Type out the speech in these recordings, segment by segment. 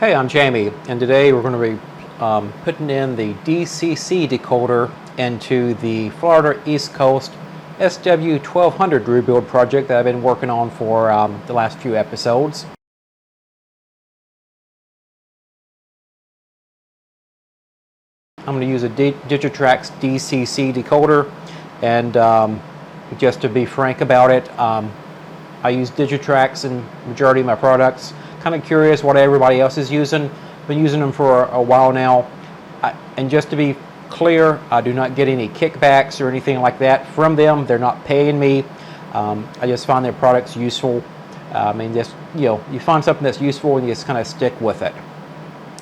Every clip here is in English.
Hey, I'm Jamie, and today we're going to be putting in the DCC decoder into the Florida East Coast SW1200 rebuild project that I've been working on for the last few episodes. I'm going to use a Digitrax DCC decoder, and just to be frank about it, I use Digitrax in the majority of my products. Kind of curious what everybody else is using. Been using them for a while now, and just to be clear, I do not get any kickbacks or anything like that from them. They're not paying me. I just find their products useful. Just you find something that's useful and you just kind of stick with it.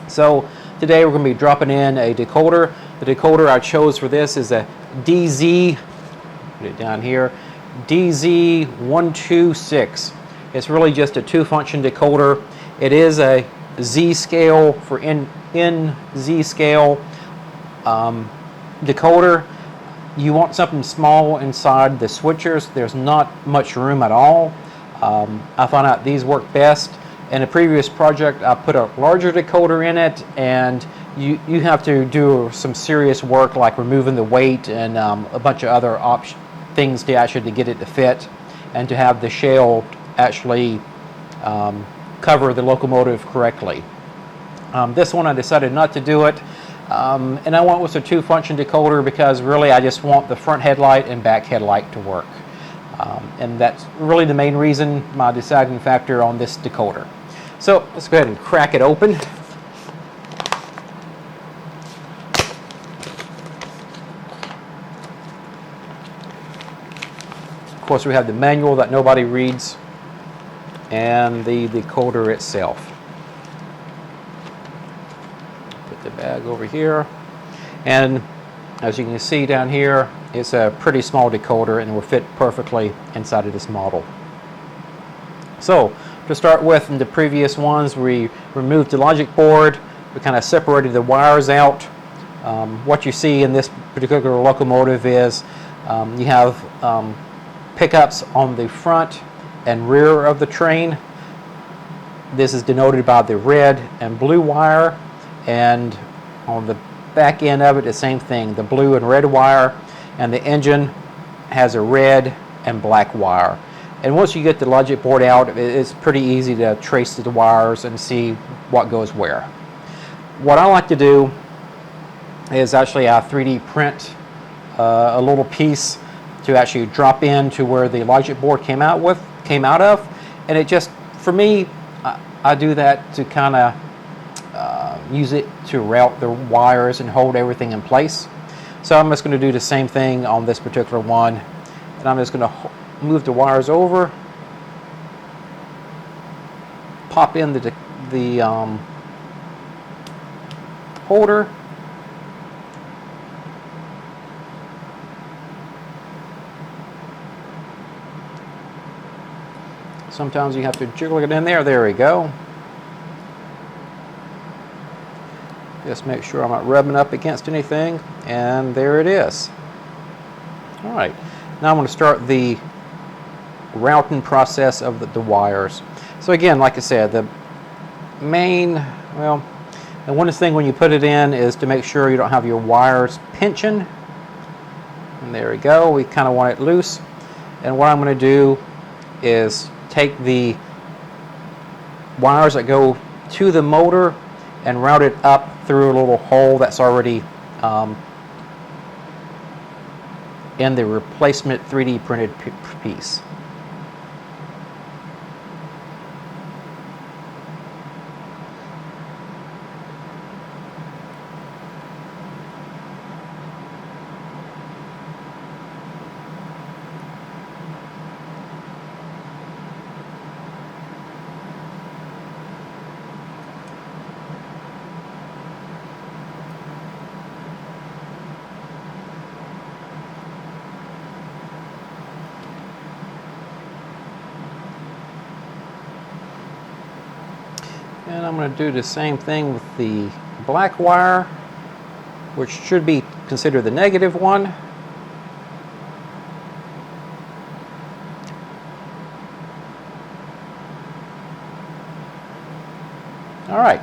So today we're going to be dropping in a decoder. The decoder I chose for this is a DZ. Put it down here. DZ126. It's really just a two-function decoder. It is a Z scale for in Z scale decoder. You want something small inside the switchers. There's not much room at all. I found out these work best. In a previous project, I put a larger decoder in it, and you have to do some serious work like removing the weight and a bunch of other things to actually get it to fit and to have the shell actually cover the locomotive correctly. This one I decided not to do it, and I went with a two-function decoder because really I just want the front headlight and back headlight to work, and that's really the main reason, my deciding factor on this decoder. So let's go ahead and crack it open. Of course, we have the manual that nobody reads and the decoder itself. Put the bag over here, and as you can see down here, it's a pretty small decoder and will fit perfectly inside of this model. So to start with, in the previous ones we removed the logic board, we kind of separated the wires out. What you see in this particular locomotive is you have pickups on the front and rear of the train. This is denoted by the red and blue wire, and on the back end of it, the same thing, the blue and red wire, and the engine has a red and black wire. And once you get the logic board out, it's pretty easy to trace the wires and see what goes where. What I like to do is actually I 3D print a little piece to actually drop into where the logic board came out of, and it just, for me, I do that to kind of use it to route the wires and hold everything in place. So I'm just going to do the same thing on this particular one, and I'm just going to move the wires over, pop in the holder, sometimes you have to jiggle it in there. There we go. Just make sure I'm not rubbing up against anything, and there it is. All right, now I'm going to start the routing process of the wires. So again, like I said, the one thing when you put it in is to make sure you don't have your wires pinching. And there we go, we kind of want it loose. And what I'm going to do is take the wires that go to the motor and route it up through a little hole that's already in the replacement 3D printed piece. And I'm going to do the same thing with the black wire, which should be considered the negative one. All right,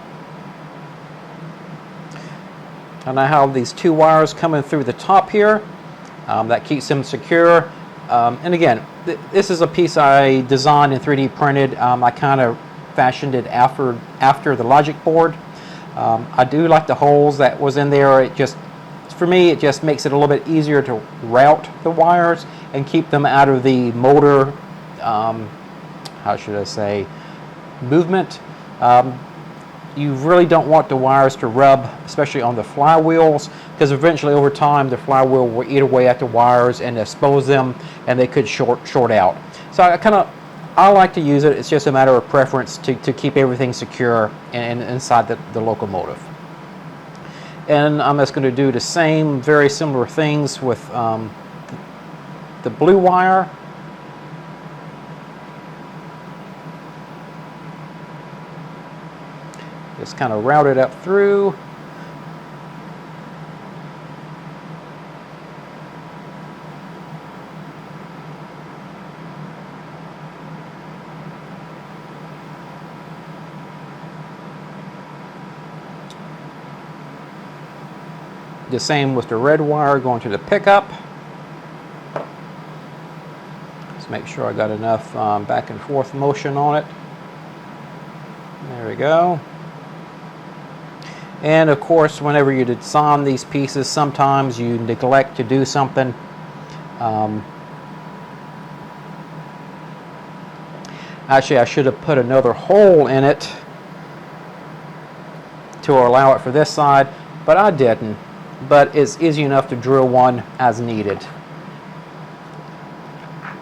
And I have these two wires coming through the top here. That keeps them secure. And again, this is a piece I designed and 3D printed. I kind of fashioned it after the logic board. I do like the holes that was in there. It just, for me, it just makes it a little bit easier to route the wires and keep them out of the motor, how should I say, movement. You really don't want the wires to rub, especially on the flywheels, because eventually over time the flywheel will eat away at the wires and expose them, and they could short out. So I like to use it. It's just a matter of preference to keep everything secure inside the locomotive. And I'm just going to do the same, very similar things with the blue wire. Just kind of route it up through. The same with the red wire going to the pickup. Just make sure I got enough back and forth motion on it. There we go. And of course, whenever you design these pieces, sometimes you neglect to do something. Actually, I should have put another hole in it to allow it for this side, but I didn't. But it's easy enough to drill one as needed.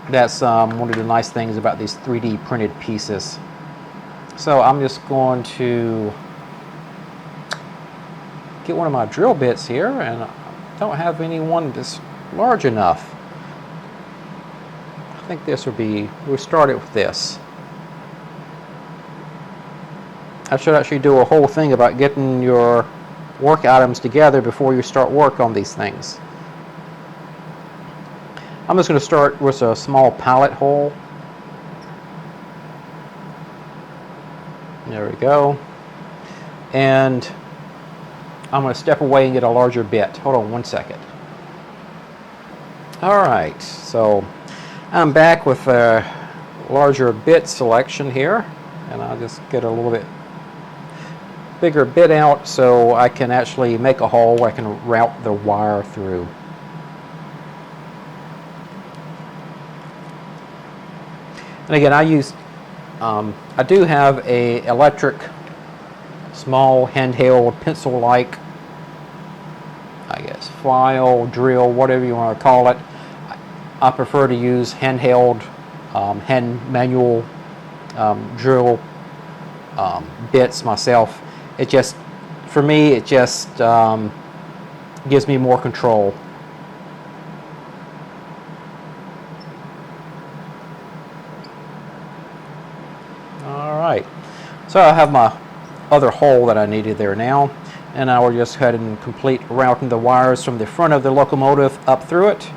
That's one of the nice things about these 3D printed pieces. So I'm just going to get one of my drill bits here, and I don't have any one that's large enough. I think this would be, we'll start it with this. I should actually do a whole thing about getting your work items together before you start work on these things. I'm just going to start with a small pallet hole. There we go. And I'm going to step away and get a larger bit. Hold on one second. Alright, so I'm back with a larger bit selection here, and I'll just get a little bit bigger bit out so I can actually make a hole where I can route the wire through. And again, I do have a electric small handheld pencil-like, I guess, file, drill, whatever you want to call it. I prefer to use handheld, hand manual drill bits myself. It just, for me, it just gives me more control. All right, so I have my other hole that I needed there now, and I will just go ahead and complete routing the wires from the front of the locomotive up through it.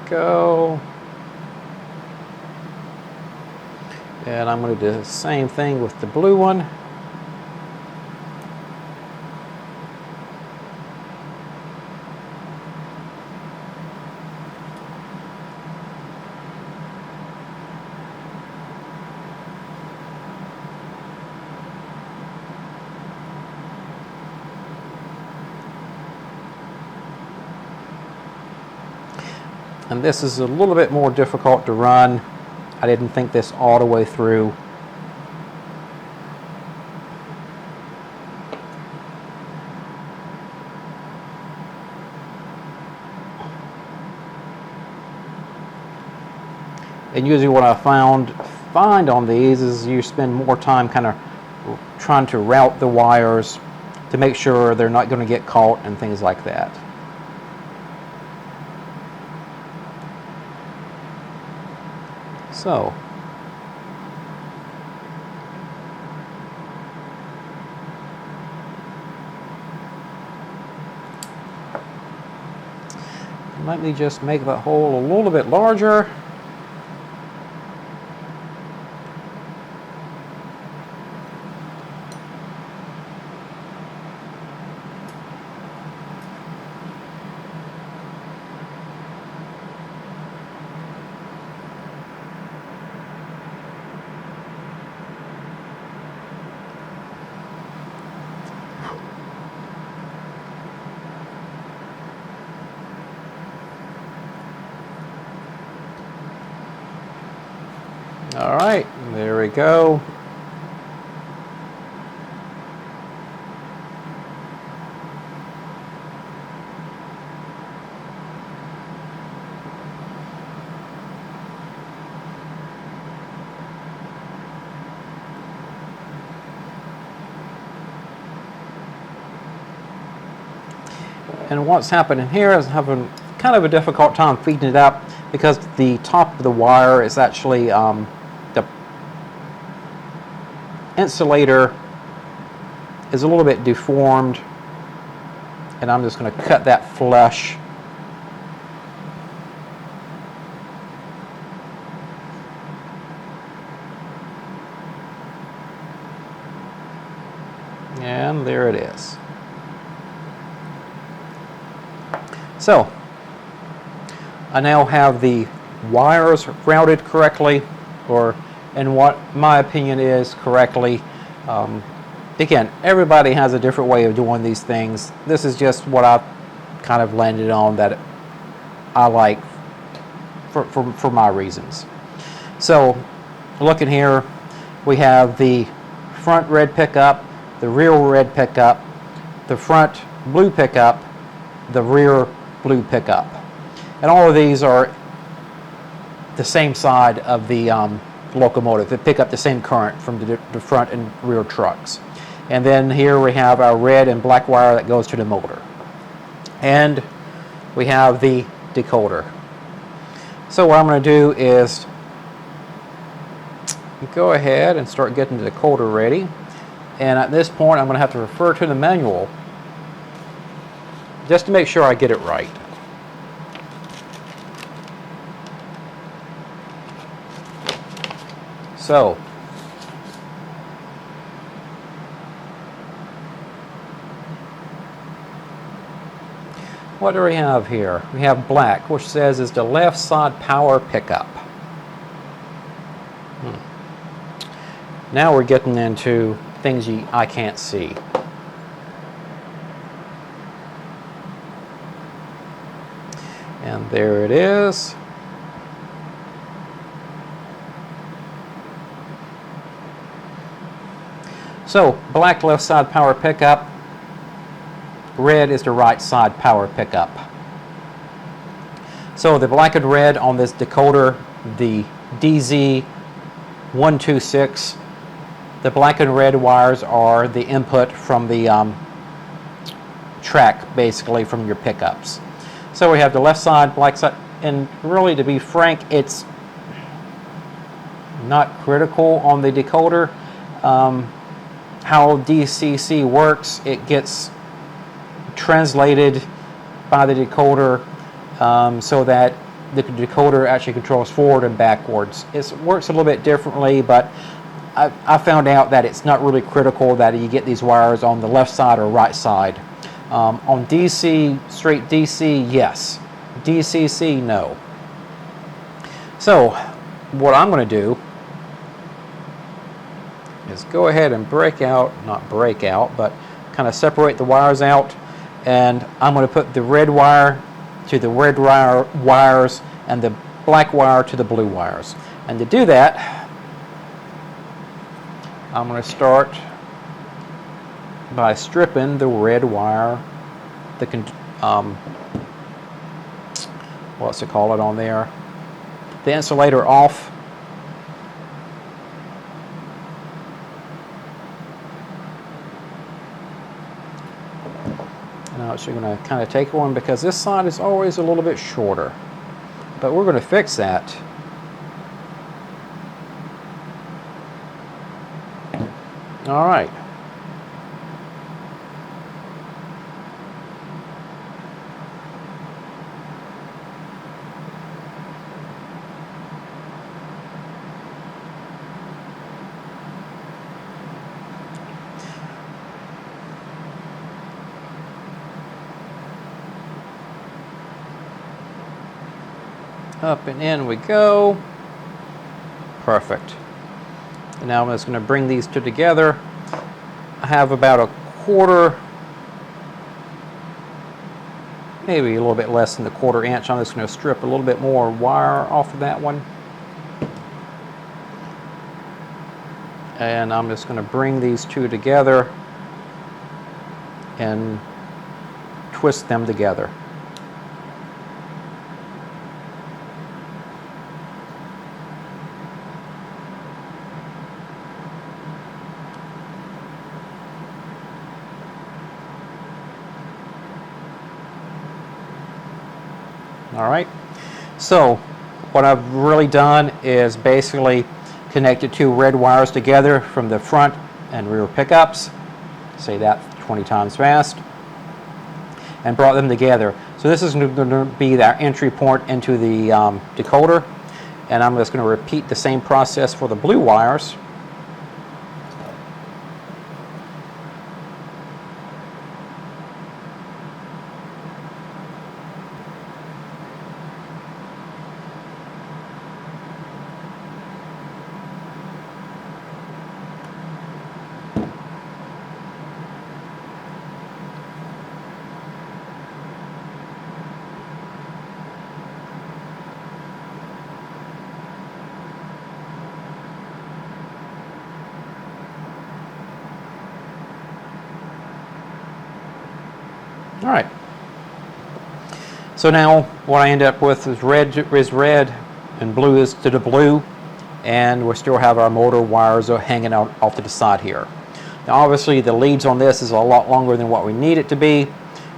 Go. And I'm going to do the same thing with the blue one. And this is a little bit more difficult to run. I didn't think this all the way through. And usually what I find on these is you spend more time kind of trying to route the wires to make sure they're not going to get caught and things like that. So, let me just make that hole a little bit larger. All right, there we go. And what's happening here is having kind of a difficult time feeding it up because the top of the wire is actually the insulator is a little bit deformed, and I'm just going to cut that flush. And there it is. So, I now have the wires routed correctly, or in what my opinion is correctly. Again, everybody has a different way of doing these things. This is just what I've kind of landed on that I like for my reasons. So, looking here, we have the front red pickup, the rear red pickup, the front blue pickup, the rear blue pickup. And all of these are the same side of the locomotive. They pick up the same current from the front and rear trucks. And then here we have our red and black wire that goes to the motor. And we have the decoder. So what I'm going to do is go ahead and start getting the decoder ready. And at this point I'm going to have to refer to the manual just to make sure I get it right. So, what do we have here? We have black, which says is the left side power pickup. Now we're getting into things I can't see. And there it is. So, black left side power pickup, red is the right side power pickup. So the black and red on this decoder, the DZ126, the black and red wires are the input from the track, basically from your pickups. So we have the left side, black side, and really, to be frank, it's not critical on the decoder. How DCC works, it gets translated by the decoder so that the decoder actually controls forward and backwards. It works a little bit differently, but I found out that it's not really critical that you get these wires on the left side or right side. On DC, straight DC, yes. DCC, no. So, what I'm going to do is go ahead and not break out, but kind of separate the wires out, and I'm going to put the red wire to the red wires and the black wire to the blue wires. And to do that, I'm going to start by stripping the red wire, what's it called on there, the insulator off. Now it's going to kind of take one because this side is always a little bit shorter, but we're going to fix that All right. Up and in we go. Perfect. And now I'm just going to bring these two together. I have about a quarter, maybe a little bit less than the quarter inch. I'm just going to strip a little bit more wire off of that one. And I'm just going to bring these two together and twist them together. All right, so what I've really done is basically connected two red wires together from the front and rear pickups, say that 20 times fast, and brought them together. So this is going to be our entry point into the decoder, and I'm just going to repeat the same process for the blue wires. All right. So now what I end up with is red and blue is to the blue, and we still have our motor wires hanging out off to the side here. Now obviously the leads on this is a lot longer than what we need it to be,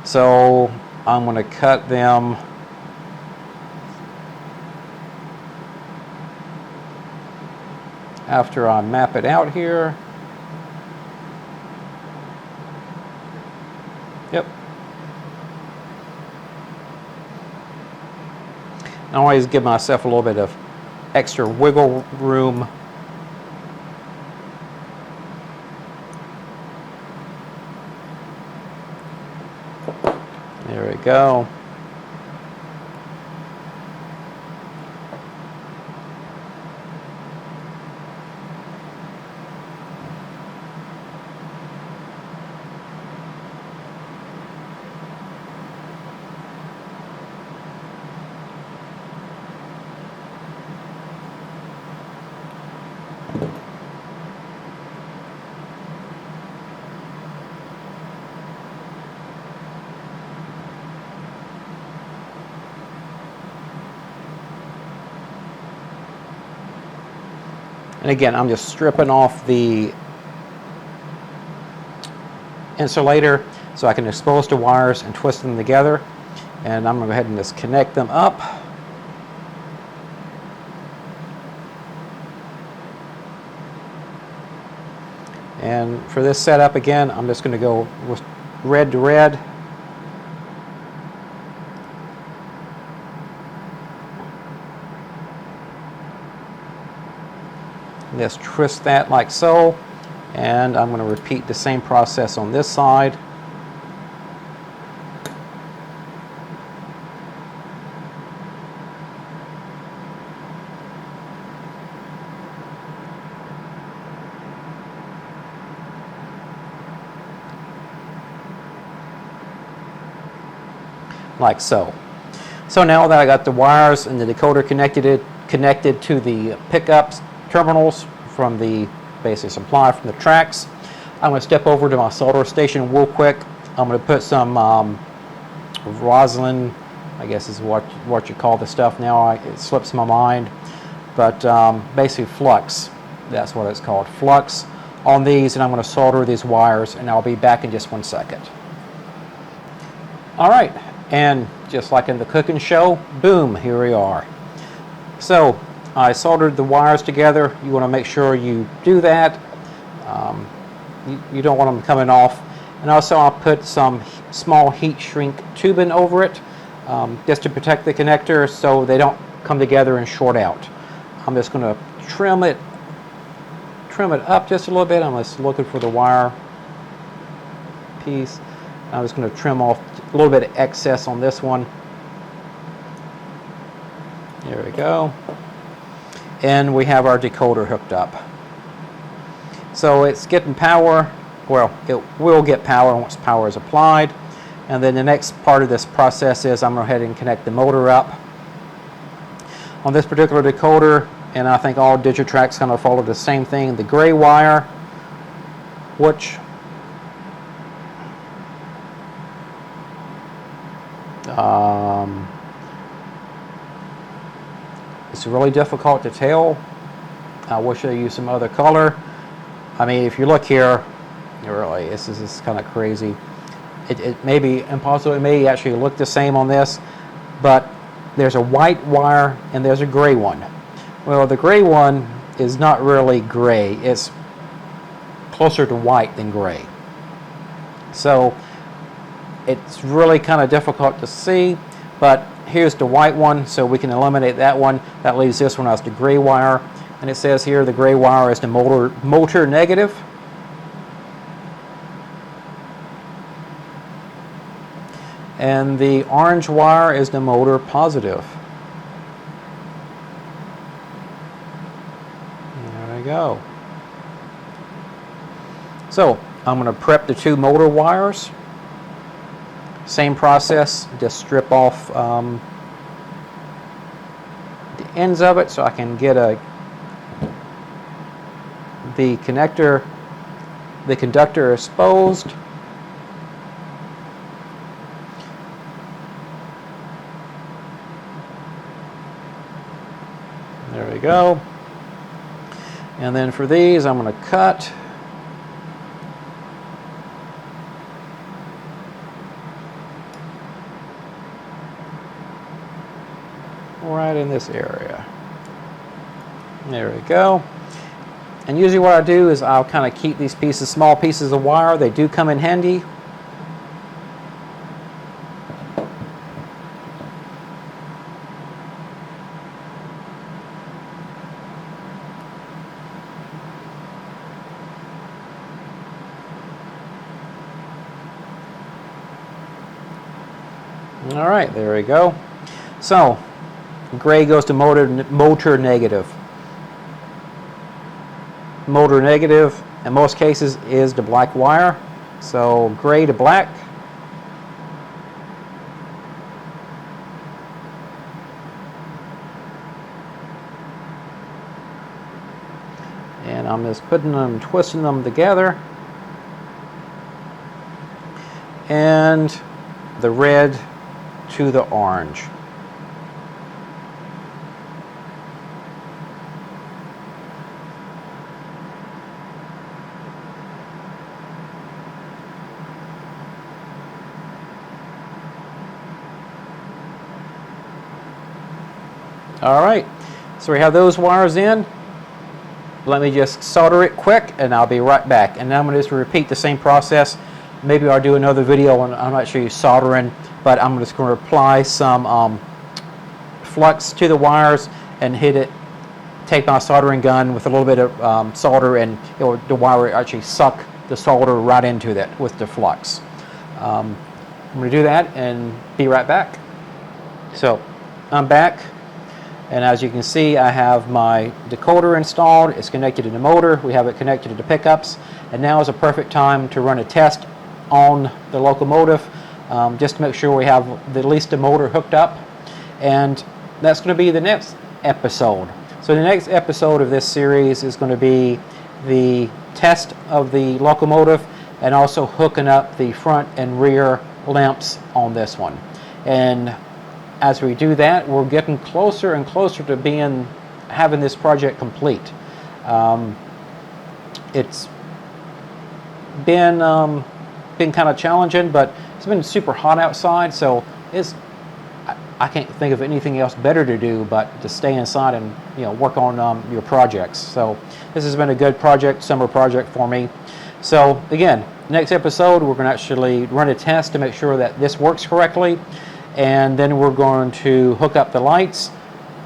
so I'm going to cut them after I map it out here. Yep. I always give myself a little bit of extra wiggle room. There we go. And again, I'm just stripping off the insulator so I can expose the wires and twist them together. And I'm going to go ahead and just connect them up. And for this setup, again, I'm just going to go with red to red. Just twist that like so, and I'm going to repeat the same process on this side. Like so. So now that I got the wires and the decoder connected to the pickups terminals from the basic supply from the tracks, I'm going to step over to my solder station real quick. I'm going to put some rosin, I guess is what you call the stuff now. It slips my mind, but basically flux. That's what it's called, flux on these, and I'm going to solder these wires, and I'll be back in just 1 second. All right, and just like in the cooking show, boom, here we are. So I soldered the wires together. You want to make sure you do that. you don't want them coming off. And also I'll put some small heat shrink tubing over it, just to protect the connector so they don't come together and short out. I'm just going to trim it up just a little bit. I'm just looking for the wire piece. I'm just going to trim off a little bit of excess on this one. There we go. And we have our decoder hooked up. So it's getting power. Well, it will get power once power is applied. And then the next part of this process is I'm going to go ahead and connect the motor up. On this particular decoder, and I think all Digitrax going to follow the same thing, the gray wire, which it's really difficult to tell. I wish I used some other color. I mean, if you look here, really, this is kind of crazy. It may be impossible. It may actually look the same on this, but there's a white wire and there's a gray one. Well, the gray one is not really gray. It's closer to white than gray. So it's really kind of difficult to see, but here's the white one, so we can eliminate that one. That leaves this one as the gray wire. And it says here the gray wire is the motor negative. And the orange wire is the motor positive. There we go. So I'm going to prep the two motor wires. Same process, just strip off the ends of it so I can get the conductor exposed. There we go. And then for these, I'm going to cut. Right in this area. There we go. And usually what I do is I'll kind of keep these pieces, small pieces of wire. They do come in handy. All right, there we go. So gray goes to motor negative. Motor negative, in most cases, is the black wire. So gray to black. And I'm just putting them, twisting them together. And the red to the orange. All right, so we have those wires in. Let me just solder it quick and I'll be right back. And now I'm going to just repeat the same process. Maybe I'll do another video on, I'm not sure, soldering, but I'm just going to apply some flux to the wires and hit it, take my soldering gun with a little bit of solder, and the wire will actually suck the solder right into that with the flux. I'm going to do that and be right back. So I'm back. And as you can see, I have my decoder installed. It's connected to the motor. We have it connected to the pickups. And now is a perfect time to run a test on the locomotive, just to make sure we have at least the motor hooked up. And that's going to be the next episode. So the next episode of this series is going to be the test of the locomotive and also hooking up the front and rear lamps on this one. And as we do that, we're getting closer and closer to having this project complete. It's been kind of challenging, but it's been super hot outside, so I can't think of anything else better to do but to stay inside and work on your projects. So this has been a good project, summer project for me. So again, next episode we're going to actually run a test to make sure that this works correctly, and then we're going to hook up the lights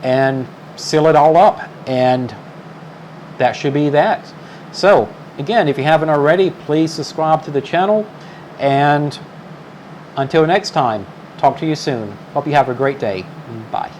and seal it all up, and that should be that. So again, if you haven't already, please subscribe to the channel, and until next time, talk to you soon. Hope you have a great day. Bye.